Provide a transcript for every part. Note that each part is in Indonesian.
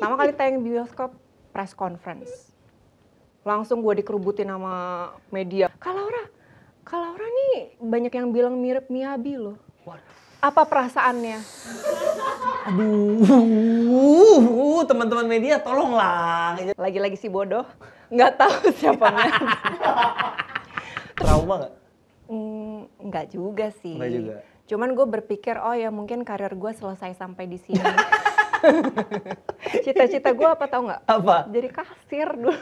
Pertama kali tayang di bioskop, press conference. Langsung gue dikerubutin sama media. Kak Laura nih banyak yang bilang mirip Miyabi loh. Apa perasaannya? Aduh, teman-teman media tolonglah. Lagi-lagi si bodoh, nggak tahu siapanya. Trauma nggak? Nggak juga sih. Nggak juga. Cuman gue berpikir, oh ya mungkin karir gue selesai sampai di sini. Cita-cita gue apa tau nggak? Apa? Jadi kasir dulu.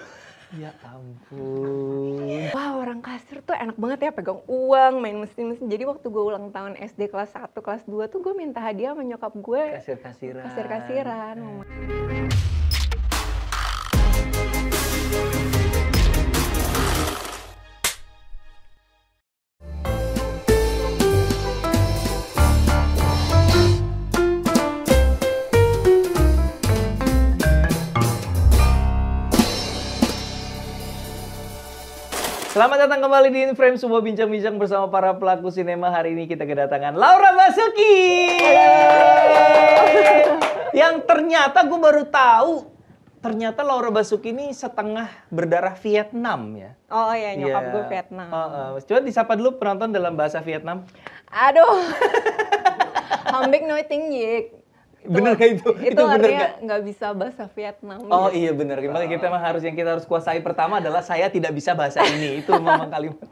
Ya ampun. Wah, orang kasir tuh enak banget ya, pegang uang, main mesin-mesin. Jadi waktu gue ulang tahun SD kelas 1, kelas 2 tuh gue minta hadiah sama nyokap gue. Kasir-kasiran. Kasir-kasiran. Selamat datang kembali di InFrame, sebuah bincang-bincang bersama para pelaku sinema. Hari ini kita kedatangan Laura Basuki. Yang ternyata gue baru tahu, ternyata Laura Basuki ini setengah berdarah Vietnam ya. Oh iya, nyokap gue Vietnam. Coba disapa dulu penonton dalam bahasa Vietnam. Aduh. Hambik noi ting yik. Bener gak itu? Itu artinya nggak bisa bahasa Vietnam. Oh iya bener, makanya kita harus kuasai pertama adalah saya tidak bisa bahasa ini. Itu memang kalimat.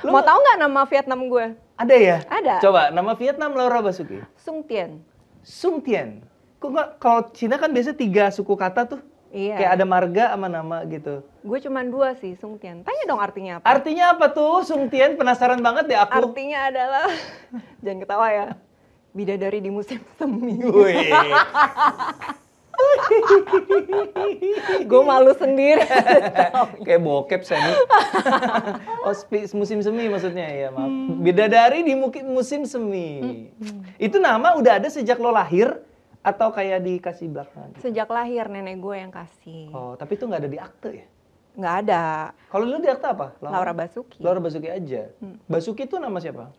Mau tahu nggak nama Vietnam gue? Ada ya? Ada. Coba nama Vietnam Laura Basuki. Sung Tien. Sung Tien. Kok nggak, kalau Cina kan biasa 3 suku kata tuh. Iya. Kayak ada marga sama nama gitu. Gue cuma 2 sih, Sung Tien. Tanya dong artinya apa? Artinya apa tuh Sung Tien? Penasaran banget deh aku. Artinya adalah, jangan ketawa ya, bidadari di musim semi. Gue malu sendiri. Kayak bokep saya. Oh, musim semi maksudnya ya, maaf. Bidadari di musim semi. Itu nama udah ada sejak lo lahir atau kayak dikasih belakangan? Sejak lahir nenek gue yang kasih. Oh, tapi itu nggak ada di akte ya? Nggak ada. Kalau lu di akte apa? Laura Basuki. Laura Basuki aja. Basuki itu nama siapa?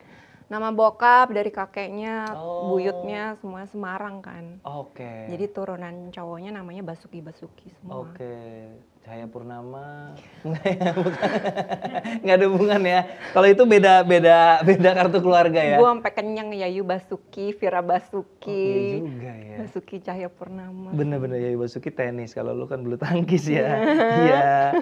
Nama bokap dari kakeknya, buyutnya semua Semarang kan. Oke. Jadi turunan cowoknya namanya Basuki semua. Oke. Cahaya Purnama. Nggak ada hubungan ya. Kalau itu beda kartu keluarga ya. Gue sampai kenyang Yayu Basuki, Vira Basuki. Iya juga ya. Basuki Cahaya Purnama. Bener-bener Yayu Basuki tenis. Kalau lu kan bulu tangkis ya. Iya.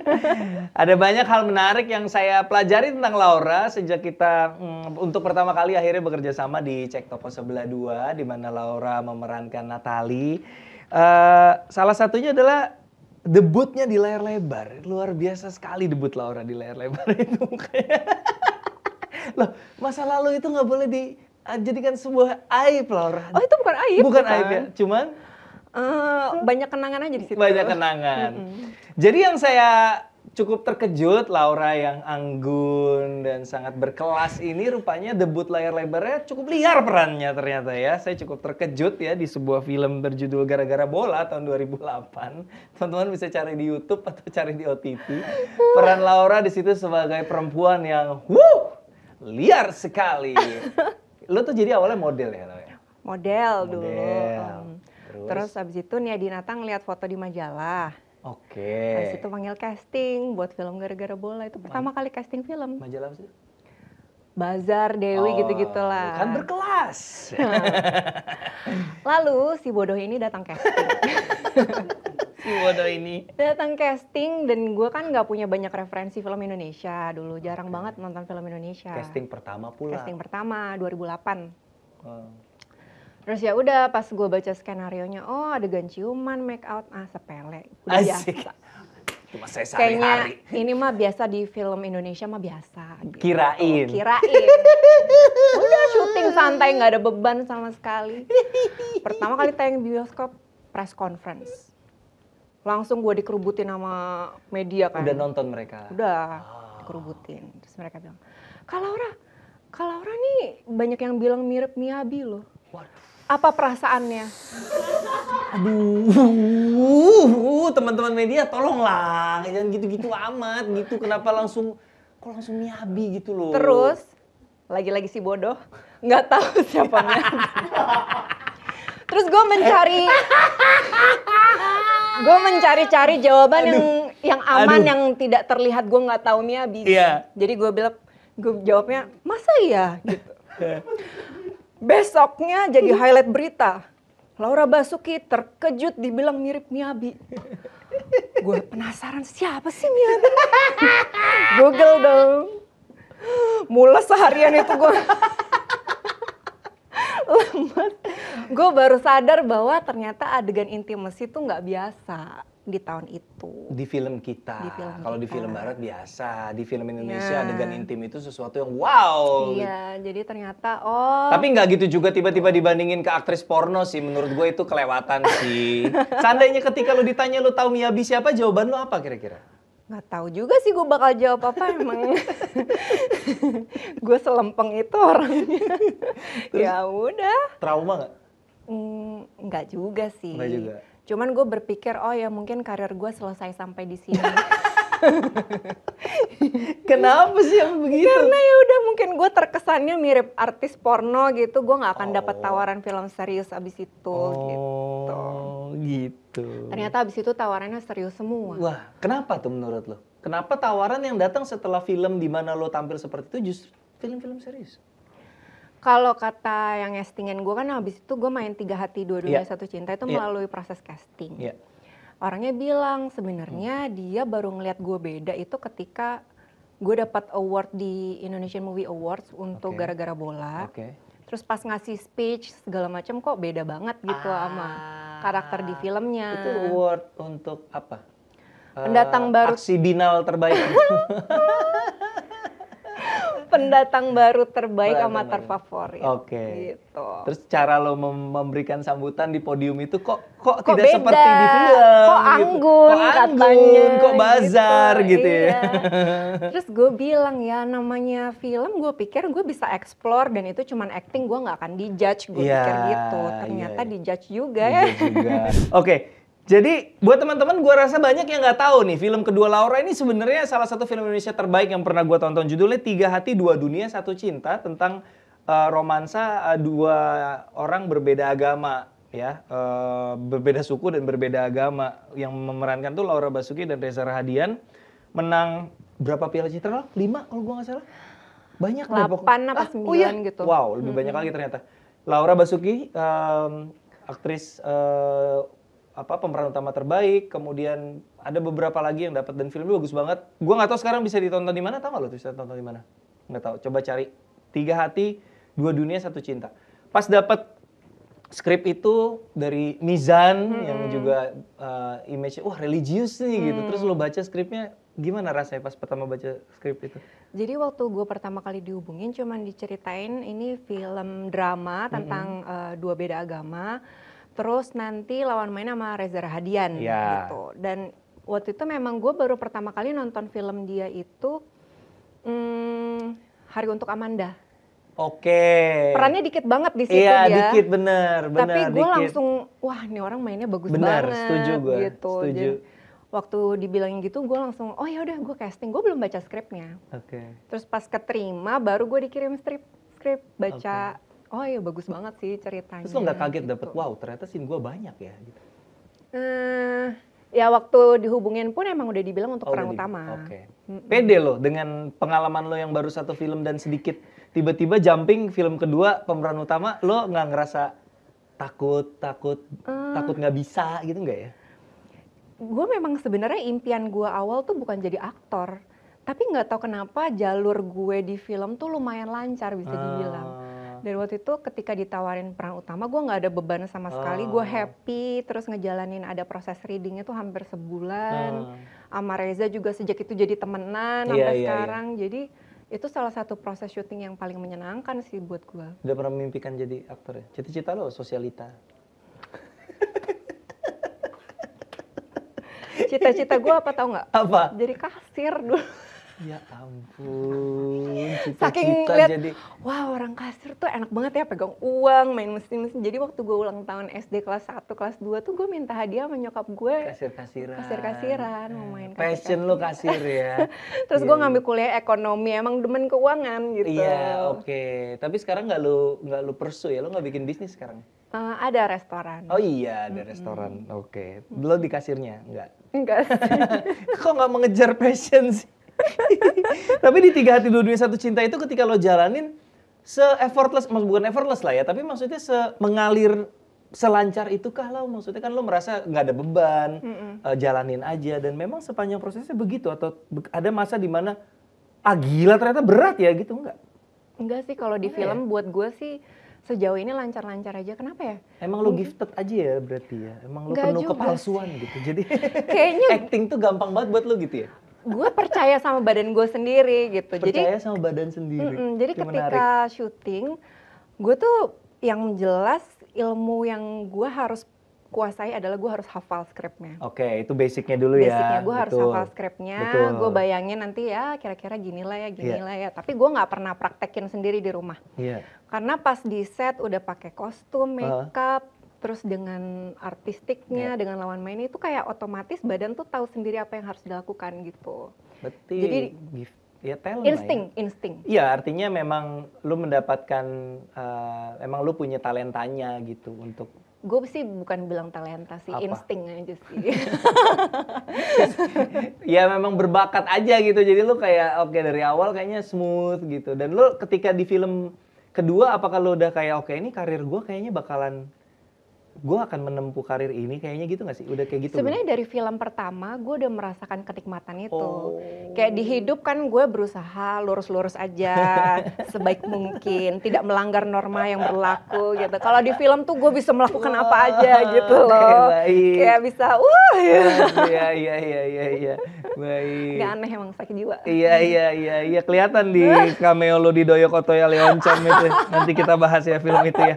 Ada banyak hal menarik yang saya pelajari tentang Laura sejak kita untuk pertama kali akhirnya bekerja sama di Cek Toko Sebelah 2, di mana Laura memerankan Natali. Salah satunya adalah debutnya di layar lebar. Luar biasa sekali debut Laura di layar lebar itu. Loh, masa lalu itu nggak boleh dijadikan sebuah aib, Laura. Oh, itu bukan aib. Bukan aib ya, cuman banyak kenangan aja di situ. Banyak kenangan. Jadi yang saya cukup terkejut, Laura yang anggun dan sangat berkelas ini rupanya debut layar lebarnya cukup liar perannya ternyata ya. Saya cukup terkejut ya di sebuah film berjudul Gara-Gara Bola tahun 2008. Teman-teman bisa cari di YouTube atau cari di OTT. Peran Laura di situ sebagai perempuan yang liar sekali. Lo tuh jadi awalnya model ya, Laura? Model dulu. Terus habis itu Nia Dinata ngeliat foto di majalah. Oke. Habis itu panggil casting buat film Gara-Gara Bola. Itu pertama kali casting film. Majalah apa sih? Bazar, Dewi gitu-gitulah. Kan berkelas. Lalu si bodoh ini datang casting. Si bodoh ini. Datang casting dan gue kan nggak punya banyak referensi film Indonesia dulu. Jarang banget nonton film Indonesia. Casting pertama pula. Casting pertama 2008. Terus ya udah pas gue baca skenarionya, oh adegan ciuman, make out, sepele. Udah Asik. biasa. Cuma saya Kayaknya sehari-hari. ini mah biasa di film Indonesia mah biasa. Gitu. Kirain. Udah syuting santai, nggak ada beban sama sekali. Pertama kali tayang di bioskop, press conference. Langsung gue dikerubutin sama media kan. Udah nonton mereka? Udah, dikerubutin. Terus mereka bilang, Kak Laura nih banyak yang bilang mirip Miyabi loh. Waduh. Apa perasaannya? Aduh, teman-teman media tolonglah, jangan gitu-gitu amat gitu. Kenapa langsung Miyabi gitu loh. Terus, lagi-lagi si bodoh, nggak tahu siapanya. Terus gue mencari Gue mencari-cari jawaban yang aman, Aduh. yang tidak terlihat gue nggak tahu Miyabi. Iya. Jadi gue jawabnya, masa iya? Gitu. Besoknya jadi highlight berita. Laura Basuki terkejut dibilang mirip Miyabi. Gue penasaran siapa sih Miyabi? Google dong. Mulai seharian itu gue lemas. Gue baru sadar bahwa ternyata adegan intimasi itu nggak biasa di tahun itu. Di film kita. Kalau di kita. film barat biasa, di film Indonesia adegan intim itu sesuatu yang wow. Iya, jadi ternyata Tapi nggak gitu juga tiba-tiba dibandingin ke aktris porno sih, menurut gue itu kelewatan sih. Seandainya ketika lo ditanya lo tahu Miyabi siapa, jawaban lo apa kira-kira? nggak tahu juga sih gue bakal jawab apa, emang gue selempeng itu orangnya. Ya udah. Trauma nggak? Nggak juga sih. Nggak juga. Cuman gue berpikir, oh ya mungkin karir gue selesai sampai di sini. Kenapa sih yang begitu? Karena ya udah mungkin gue terkesannya mirip artis porno gitu, gue nggak akan dapat tawaran film serius abis itu. Gitu. Ternyata abis itu tawarannya serius semua. Wah, kenapa tuh menurut lo? Kenapa tawaran yang datang setelah film di mana lo tampil seperti itu justru film-film serius? Kalau kata yang castingan gue kan abis itu gue main 3 Hati 2 Dunia 1 Cinta itu melalui proses casting. Orangnya bilang sebenarnya dia baru ngeliat gue beda itu ketika gue dapat award di Indonesian Movie Awards untuk Gara-Gara Bola. Terus pas ngasih speech segala macam kok beda banget gitu sama karakter di filmnya. Itu award untuk apa? Pendatang baru. Aksi binal terbaik. Pendatang baru terbaik sama terfavorit. Gitu. Terus cara lo memberikan sambutan di podium itu kok tidak beda, seperti di film. Kok anggun, gitu. katanya. Kok bazar gitu ya. Terus gue bilang ya namanya film gue pikir gue bisa explore dan itu cuman acting, gue nggak akan dijudge, gue pikir gitu. Ternyata dijudge juga ya. Oke. Jadi buat teman-teman gue rasa banyak yang nggak tahu nih film kedua Laura ini sebenarnya salah satu film Indonesia terbaik yang pernah gue tonton. Judulnya 3 Hati 2 Dunia 1 Cinta, tentang romansa dua orang berbeda agama ya, berbeda suku dan berbeda agama. Yang memerankan tuh Laura Basuki dan Reza Rahadian. Menang berapa Piala Citra? 5 kalau gue nggak salah. Banyak 8 apa 9 gitu. Wow, lebih banyak lagi ternyata. Laura Basuki aktris pemeran utama terbaik, kemudian ada beberapa lagi yang dapat dan filmnya bagus banget. Gua nggak tahu sekarang bisa ditonton di mana, tahu nggak lo bisa tonton di mana? Nggak tahu. Coba cari 3 Hati 2 Dunia 1 Cinta. Pas dapat skrip itu dari Mizan yang juga image-nya wah religius nih gitu. Terus lo baca skripnya, gimana rasanya pas pertama baca skrip itu? Jadi waktu gue pertama kali dihubungin cuman diceritain ini film drama tentang dua beda agama. Terus nanti lawan main sama Reza Rahadian gitu. Dan waktu itu memang gue baru pertama kali nonton film dia itu Hari Untuk Amanda. Perannya dikit banget di situ dia. Iya, dikit bener. Tapi gue langsung, wah ini orang mainnya bagus banget. Setuju gue. Gitu. Jadi, waktu dibilangin gitu gue langsung, oh ya udah gue casting. Gue belum baca skripnya. Terus pas keterima baru gue dikirim skrip baca. Oh iya bagus banget sih ceritanya. Terus lo nggak kaget dapet, wow ternyata scene gue banyak ya gitu? Ya waktu dihubungin pun emang udah dibilang untuk peran utama. Pede lo dengan pengalaman lo yang baru satu film dan sedikit tiba-tiba jumping film kedua pemeran utama, lo nggak ngerasa takut nggak bisa gitu nggak ya? Gue memang sebenarnya impian gue awal tuh bukan jadi aktor. Tapi nggak tahu kenapa jalur gue di film tuh lumayan lancar bisa dibilang. Dan waktu itu ketika ditawarin peran utama gue nggak ada beban sama sekali, gue happy terus ngejalanin ada proses readingnya tuh hampir sebulan. Sama Reza juga sejak itu jadi temenan sampai sekarang. Jadi itu salah satu proses syuting yang paling menyenangkan sih buat gue. Udah pernah memimpikan jadi aktor ya? Cita-cita lo sosialita? Cita-cita gue apa tau nggak? Apa? Jadi kasir dulu. Ya ampun, Saking cita-cita lihat, jadi wah orang kasir tuh enak banget ya pegang uang, main mesin-mesin. Jadi waktu gue ulang tahun SD kelas 1, kelas 2 tuh gue minta hadiah sama nyokap gue kasir-kasiran. kasir-kasiran, mau main Passion lu kasir-kasiran. kasir ya. Terus Iya, gue iya. ngambil kuliah ekonomi, emang demen keuangan gitu. Iya, oke. Tapi sekarang nggak lu pursue ya, lu nggak bikin bisnis sekarang? Ada restoran. Oh iya, ada restoran. Oke. Lo di kasirnya? Nggak? Enggak sih. Kok nggak mengejar passion sih? Tapi di Tiga Hati Dua Dunia Satu Cinta itu ketika lo jalanin se-effortless, bukan effortless lah ya, tapi maksudnya mengalir selancar itukah lo? Maksudnya kan lo merasa nggak ada beban, jalanin aja, dan memang sepanjang prosesnya begitu, atau ada masa di mana gila ternyata berat ya gitu, nggak? Enggak sih, kalau di film buat gue sih sejauh ini lancar-lancar aja. Kenapa ya? Emang lo gifted aja ya berarti ya? Emang lo Nggak penuh juga kepalsuan gitu? Jadi Kayaknya acting tuh gampang banget buat lo gitu ya? gue percaya sama badan gue sendiri gitu. Percaya sama badan sendiri. Jadi Itu ketika syuting, gue tuh yang jelas ilmu yang gue harus kuasai adalah gue harus hafal skripnya. Oke, itu basicnya dulu ya. Basicnya gue harus Betul. hafal skripnya, Betul. gue bayangin nanti ya kira-kira gini lah ya. Tapi gue nggak pernah praktekin sendiri di rumah. Iya. Karena pas di set udah pakai kostum, makeup, terus dengan artistiknya, dengan lawan mainnya itu kayak otomatis badan tuh tahu sendiri apa yang harus dilakukan gitu. Berarti Jadi ya talent lah ya. insting. Iya, artinya memang lu mendapatkan, emang lu punya talentanya gitu untuk Gue sih bukan bilang talenta sih, Apa? insting aja sih. ya memang berbakat aja gitu. Jadi lu kayak oke dari awal kayaknya smooth gitu. Dan lu ketika di film kedua apakah lu udah kayak oke ini karir gue kayaknya gue akan menempuh karir ini kayaknya gitu nggak sih? Udah kayak gitu? Sebenarnya dari film pertama gue udah merasakan kenikmatan itu. Oh. Kayak di hidup kan gue berusaha lurus-lurus aja sebaik mungkin, tidak melanggar norma yang berlaku gitu. Kalau di film tuh gue bisa melakukan apa aja gitu loh. Baik. Kayak bisa, Iya. Baik. Nggak aneh emang sakit jiwa. Iya, kelihatan di cameo lo di Doyo Kotoya Leoncam itu. Nanti kita bahas ya film itu ya.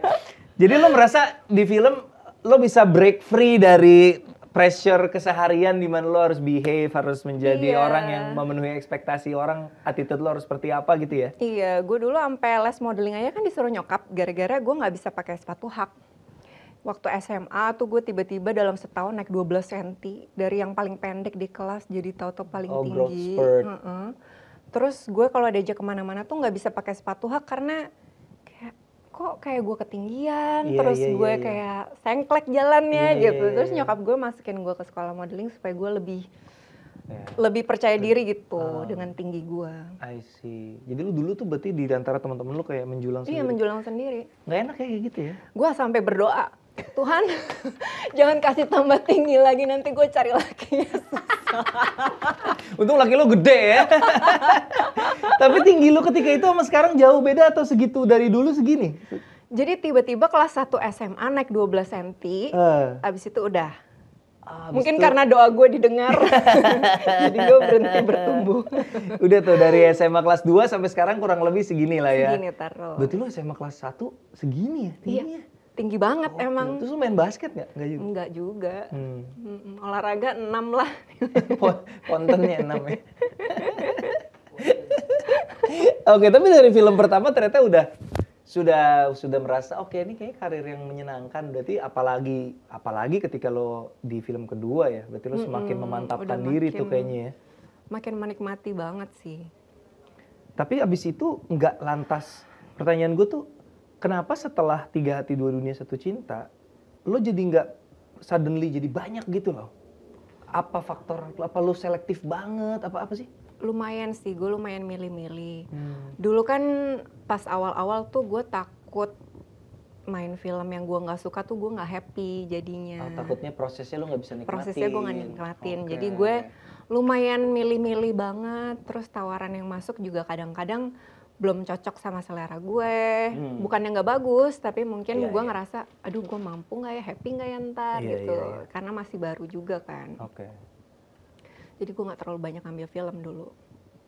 Jadi lo merasa di film lo bisa break free dari pressure keseharian di mana lo harus behave, harus menjadi orang yang memenuhi ekspektasi orang, attitude lo harus seperti apa gitu ya? Iya, gue dulu sampai les modeling aja kan disuruh nyokap gara-gara gue nggak bisa pakai sepatu hak. Waktu SMA tuh gue tiba-tiba dalam setahun naik 12 cm. Dari yang paling pendek di kelas jadi tahu-tahu paling tinggi. Terus gue kalau diajak kemana-mana tuh nggak bisa pakai sepatu hak karena kayak gue ketinggian, gue kayak sengklek jalannya gitu. Terus nyokap gue masukin gue ke sekolah modeling supaya gue lebih percaya diri gitu dengan tinggi gue. I see. Jadi lu dulu tuh berarti di antara teman-teman lu kayak menjulang sendiri? Iya, menjulang sendiri. Nggak enak kayak gitu ya? Gue sampai berdoa, Tuhan jangan kasih tambah tinggi lagi, nanti gue cari laki. Untung laki lo gede ya. Tapi tinggi lo ketika itu sama sekarang jauh beda atau segitu dari dulu segini? Jadi tiba-tiba kelas 1 SMA naik 12 cm, abis itu udah. Mungkin karena doa gue didengar, jadi gue berhenti bertumbuh. Udah tuh dari SMA kelas 2 sampai sekarang kurang lebih segini lah ya? Segini taruh. Berarti lo SMA kelas 1 segini ya tingginya? Iya, tinggi banget emang. Terus lo main basket nggak? Enggak juga. Olahraga 6 lah. Kontennya 6 ya? Oke, tapi dari film pertama ternyata sudah merasa oke ini kayak karir yang menyenangkan. Berarti apalagi ketika lo di film kedua ya, berarti lo semakin memantapkan diri tuh kayaknya ya. Makin menikmati banget sih. Tapi abis itu nggak lantas, pertanyaan gue tuh kenapa setelah Tiga Hati Dua Dunia Satu Cinta lo jadi nggak suddenly jadi banyak gitu loh? Apa faktor, apa lo selektif banget, apa sih? Lumayan sih, gue lumayan milih-milih. Dulu kan pas awal-awal tuh gue takut main film yang gue nggak suka tuh gue nggak happy jadinya. Takutnya prosesnya lo nggak bisa nikmatin. Prosesnya gue nggak nikmatin. Jadi gue lumayan milih-milih banget. Terus tawaran yang masuk juga kadang-kadang belum cocok sama selera gue. Bukannya nggak bagus, tapi mungkin gue ngerasa, aduh gue mampu nggak ya, happy nggak ya ntar gitu. Karena masih baru juga kan. Jadi gue nggak terlalu banyak ambil film dulu.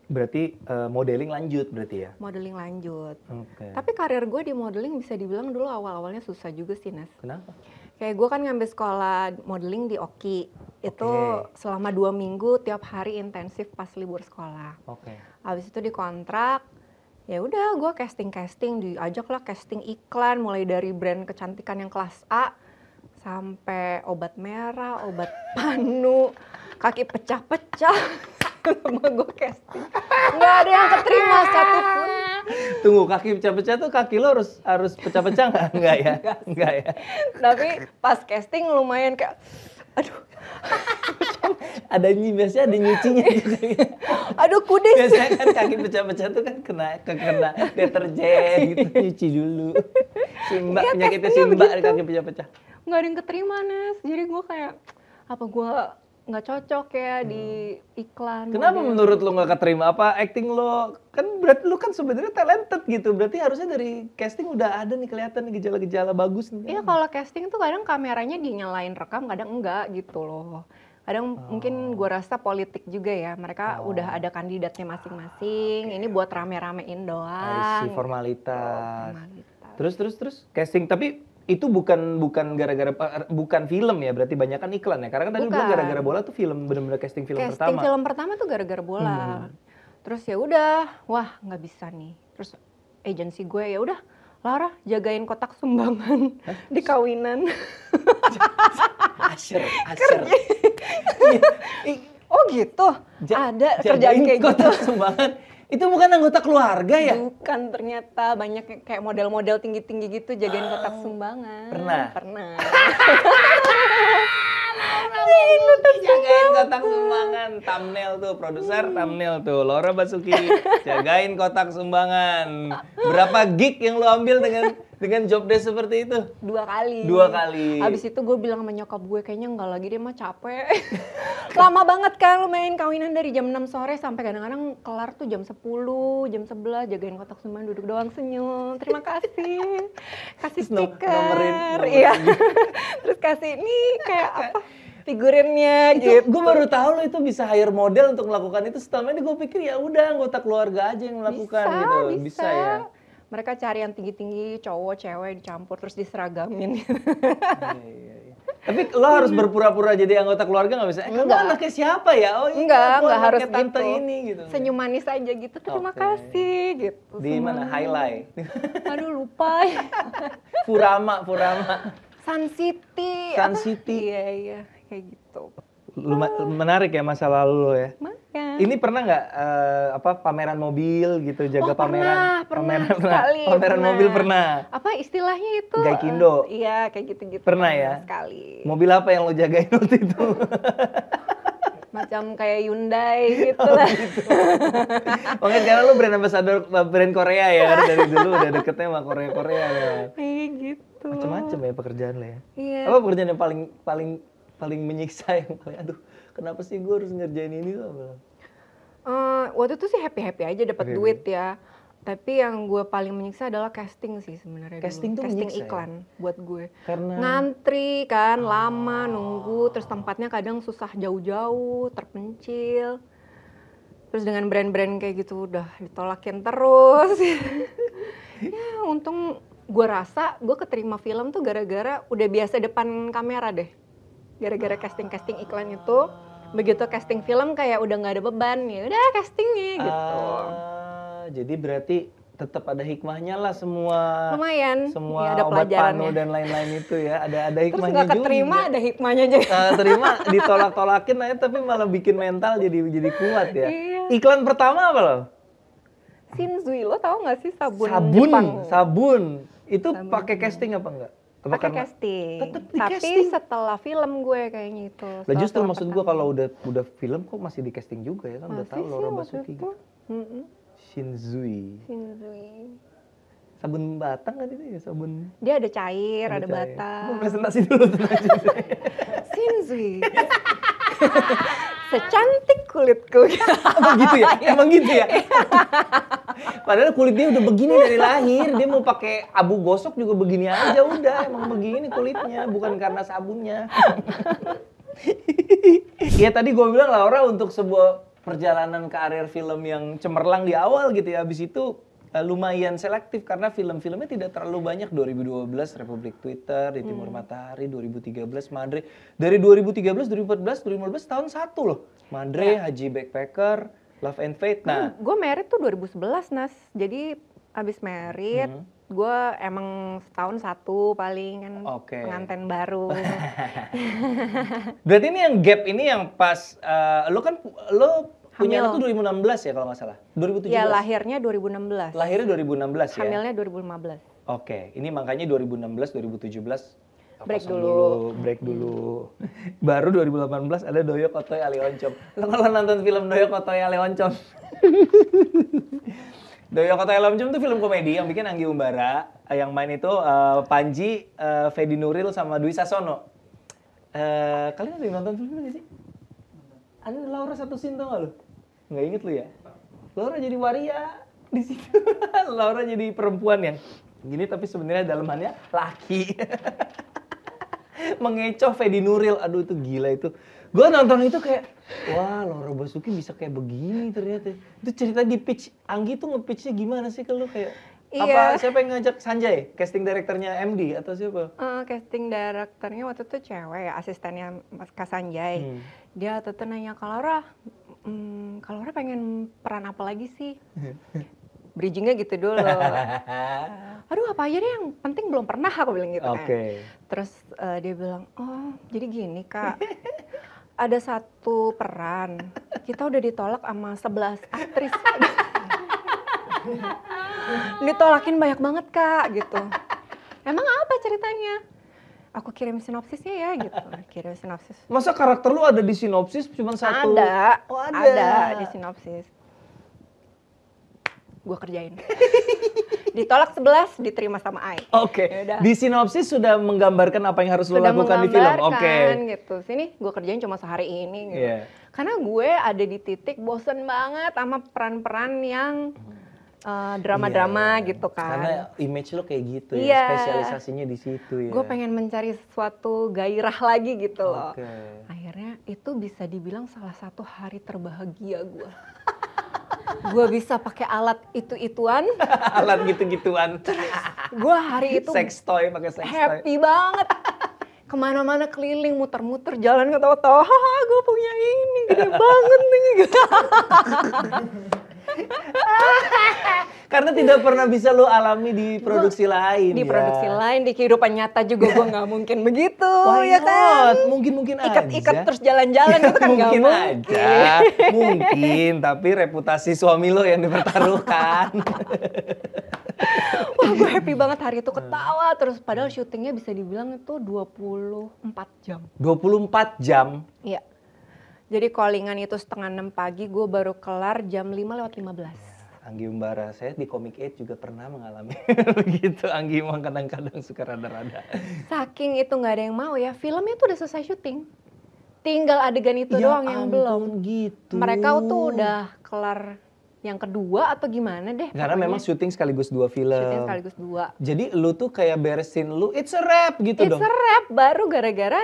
Berarti modeling lanjut berarti ya? Modeling lanjut. Tapi karir gue di modeling bisa dibilang dulu awal-awalnya susah juga sih, Nas. Kenapa? Kayak gue kan ngambil sekolah modeling di OKI. Itu selama 2 minggu tiap hari intensif pas libur sekolah. Habis itu dikontrak, ya udah gue casting, diajak lah casting iklan mulai dari brand kecantikan yang kelas A sampai obat merah, obat panu, kaki pecah-pecah. Sama gue casting, nggak ada yang keterima satupun. Tunggu, kaki pecah-pecah tuh kaki lo harus pecah-pecah nggak? Enggak ya? Enggak ya? Tapi pas casting lumayan kayak, aduh. Biasanya ada nyucinya juga. Aduh kudis. Biasanya kan kaki pecah-pecah tuh kan kena deterjen gitu, nyuci dulu. Simba, ya, penyakitnya Simba di kaki pecah-pecah. Nggak ada yang keterima, Nes. Jadi gue kayak, apa gue nggak cocok ya di iklan. Kenapa menurut lo nggak keterima? Apa acting lo, kan berarti lo kan sebenarnya talented gitu, berarti harusnya dari casting udah ada nih kelihatan nih gejala-gejala bagus nih. Iya, kalau casting tuh kadang kameranya dinyalain rekam, kadang enggak gitu loh. Kadang mungkin gue rasa politik juga ya, mereka udah ada kandidatnya masing-masing, ini buat rame-ramein doang. Formalitas. Terus casting, tapi itu bukan gara-gara bukan film ya, berarti banyak kan iklan ya, karena kan tadi bilang gara-gara bola tuh film, benar-benar casting film pertama. Casting film pertama tuh gara-gara bola. Terus ya udah, wah nggak bisa nih. Terus agensi gue ya udah, Laura jagain kotak sumbangan di kawinan. Asher. Oh gitu, ada kerjaan kayak gitu. Kotak sumbangan. Itu bukan anggota keluarga ya? Bukan, ternyata banyak kayak model-model tinggi-tinggi gitu jagain kotak sumbangan. Pernah. Jagain kotak sumbangan. Thumbnail tuh, produser thumbnail tuh. Laura Basuki jagain kotak sumbangan. Berapa gig yang lo ambil dengan job desk seperti itu? 2 kali. 2 kali. Habis itu gue bilang sama nyokap gue, kayaknya enggak lagi deh, mah capek. Lama banget kan lu main kawinan dari jam 6 sore sampai kadang-kadang kelar tuh jam 10, jam 11, jagain kotak sumbangan, duduk doang senyum. Terima kasih. Kasih stiker. Iya. Terus kasih ini kayak apa? Figurinnya gitu. Gue baru tahu lo itu bisa hire model untuk melakukan itu. Selama ini gue pikir ya udah anggota keluarga aja yang melakukan gitu. Bisa ya. Mereka cari yang tinggi-tinggi, cowok, cewek dicampur terus diseragamin. Iya. Tapi lo harus berpura-pura jadi anggota keluarga nggak bisa? Kamu anaknya siapa ya? Oh enggak harus tante gitu. Ini gitu. Senyum manis aja gitu. Terima kasih gitu. Di mana? Highlight. Aduh lupa. Furama. Sun City. Iya, kayak gitu. Menarik ya masa lalu lo ya. Ini pernah nggak pameran mobil gitu, jaga pameran? Pameran mobil pernah. Apa istilahnya itu? Gaikindo. Iya, kayak gitu-gitu. Pernah ya? Sekali. Mobil apa yang lo jagain waktu itu? Macam kayak Hyundai gitu lah. Gitu. Mungkin karena lu brand ambassador brand Korea ya, kan dari dulu udah deketnya sama Korea ya. Kayak gitu. Macam-macam ya pekerjaan lo ya. Iya. Apa pekerjaan yang paling menyiksa, yang paling aduh kenapa sih gue harus ngerjain ini tuh? Waktu itu sih happy aja dapat duit ya. Tapi yang gue paling menyiksa adalah casting sih sebenarnya. Casting tuh casting menyiksa iklan ya? Buat gue. Karena ngantri kan, lama nunggu, terus tempatnya kadang susah jauh-jauh, terpencil. Terus dengan brand-brand kayak gitu udah ditolakin terus. Ya untung gue rasa gue keterima film tuh gara-gara udah biasa depan kamera deh. Gara-gara casting iklan itu, begitu casting film kayak udah nggak ada beban, ya udah castingnya gitu. Jadi berarti tetap ada hikmahnya lah semua. Lumayan. Semua ya, ada obat panu dan lain-lain itu ya, ada hikmahnya juga. Terus nggak keterima ada hikmahnya juga. Terima ditolak-tolakin aja tapi malah bikin mental jadi kuat ya. Iya. Iklan pertama apa lo? Shinzui, lo tau nggak sih sabun Jepang? Jepang? Sabun. Itu pakai casting apa enggak? Pakai casting. Tapi casting. setelah film gue kayaknya itu. Lah justru maksud gue kalau udah film kok masih di casting juga ya kan, udah tahu Laura Basuki gitu. Shinzui. Sabun batang kan itu ya, sabun. Dia ada cair, ada batang. Mau presentasi dulu tentang Shinzui. Secantik kulitku. Emang gitu ya? Padahal kulit dia udah begini dari lahir, dia mau pakai abu gosok juga begini aja udah, emang begini kulitnya, bukan karena sabunnya. Ya tadi gue bilang Laura untuk sebuah perjalanan karir film yang cemerlang di awal gitu ya, habis itu lumayan selektif karena film-filmnya tidak terlalu banyak. 2012 Republik Twitter, Di Timur Matahari, 2013 Madre. Dari 2013, 2014, 2015 tahun satu loh. Madre, Haji Backpacker, Love and Fate. Nah, gue married tuh 2011 Nas. Jadi abis married, gue emang setahun satu paling kan pengantin baru. Berarti ini yang gap ini yang pas lo punya anak tuh 2016 ya kalau nggak salah? 2017? Ya lahirnya 2016. Lahirnya 2016 ya? Hamilnya 2015. Oke, ini makanya 2016, 2017 break dulu. Baru 2018 ada Doyo Kotoy Ali Oncom. Lo kalau nonton film Doyo Kotoy Ali Oncom? Doyo Kotoy Ali Oncom itu film komedi yang bikin Anggi Umbara. Yang main itu Panji, Fedi Nuril sama Dwi Sasono. Kalian ada yang nonton filmnya nggak sih? Ada Laura satu scene tau gak lo? Nggak inget lu ya? Laura jadi waria di situ. Laura jadi perempuan yang gini tapi sebenarnya dalamannya laki. Mengecoh Fedi Nuril. Aduh itu gila itu. Gue nonton itu kayak, wah Laura Basuki bisa kayak begini ternyata. Itu cerita di pitch. Anggi tuh nge-pitchnya gimana sih ke lu kayak? Apa siapa yang ngajak Sanjay? Casting directornya MD atau siapa? Casting directornya waktu itu cewek ya, asistennya Mas Kak Sanjay. Dia waktu itu nanya, Kak Laura pengen peran apa lagi sih? Bridgingnya gitu dulu. Aduh apa aja deh yang penting belum pernah aku bilang gitu kan. Terus dia bilang, oh jadi gini Kak, ada satu peran, kita udah ditolak sama 11 aktris. Ditolakin banyak banget Kak gitu. Emang apa ceritanya? Aku kirim sinopsisnya ya gitu. Kirim sinopsis. Masa karakter lu ada di sinopsis cuma satu? Ada. Oh, ada di sinopsis. Gue kerjain. Ditolak 11, diterima sama Ai. Di sinopsis sudah menggambarkan apa yang harus lo lakukan di film. Gitu. Sini gue kerjain cuma sehari ini gitu. Karena gue ada di titik bosen banget sama peran-peran yang drama-drama gitu kan. Karena image lo kayak gitu ya, spesialisasinya di situ ya. Gue pengen mencari sesuatu gairah lagi gitu loh. Akhirnya itu bisa dibilang salah satu hari terbahagia gue. Gue bisa pakai alat itu-ituan. Alat gitu-gituan. Gue hari itu sex toy, pakai sex toy. Happy banget. Kemana-mana keliling, muter-muter, jalan ketawa-tawa. Haha, gue punya ini, gede banget nih. Karena tidak pernah bisa lo alami di produksi lain. Di produksi lain, di kehidupan nyata juga gue nggak mungkin begitu. Why ya kan? Mungkin aja. Ikat-ikat terus jalan-jalan itu kan nggak mungkin. Aja. Mungkin, tapi reputasi suami lo yang dipertaruhkan. Wah gue happy banget hari itu, ketawa terus. Padahal syutingnya bisa dibilang itu 24 jam. 24 jam? Iya. Jadi callingan itu 5:30 pagi, gue baru kelar jam 5:15. Anggi Umbara, saya di Comic 8 juga pernah mengalami begitu. Anggi emang kadang-kadang suka rada-rada. Saking itu nggak ada yang mau ya, filmnya tuh udah selesai syuting. Tinggal adegan itu doang yang belum. Gitu. Mereka tuh udah kelar yang kedua atau gimana deh. Karena memang syuting sekaligus 2 film. Syuting sekaligus 2. Jadi lu tuh kayak beresin lu, it's a wrap gitu dong. It's a wrap, baru gara-gara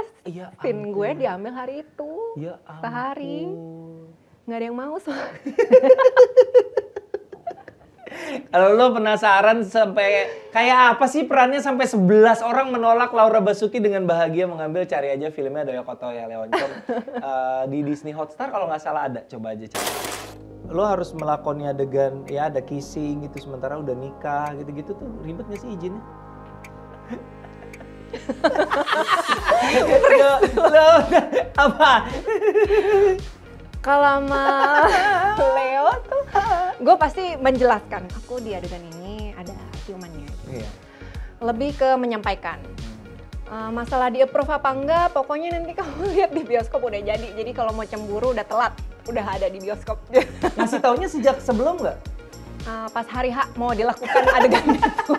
scene gue diambil hari itu. Ya ampun. Sehari. Nggak ada yang mau soalnya. Kalau lo penasaran sampai kayak apa sih perannya sampai 11 orang menolak Laura Basuki dengan bahagia mengambil, cari aja filmnya Doyo Kotoy Ali Oncom di Disney Hotstar kalau nggak salah ada, coba aja cari. Lo harus melakoni adegan ya ada kissing gitu sementara udah nikah gitu-gitu tuh ribet nggak sih izinnya? Lo apa? Kalau sama Leo tuh, gue pasti menjelaskan. Aku di adegan ini ada ciumannya. Iya. Lebih ke menyampaikan. Masalah di approve apa enggak, pokoknya nanti kamu lihat di bioskop udah jadi. Jadi kalau mau cemburu udah telat, udah ada di bioskop. Ngasih taunya sejak sebelum nggak? Pas hari H mau dilakukan adegan itu.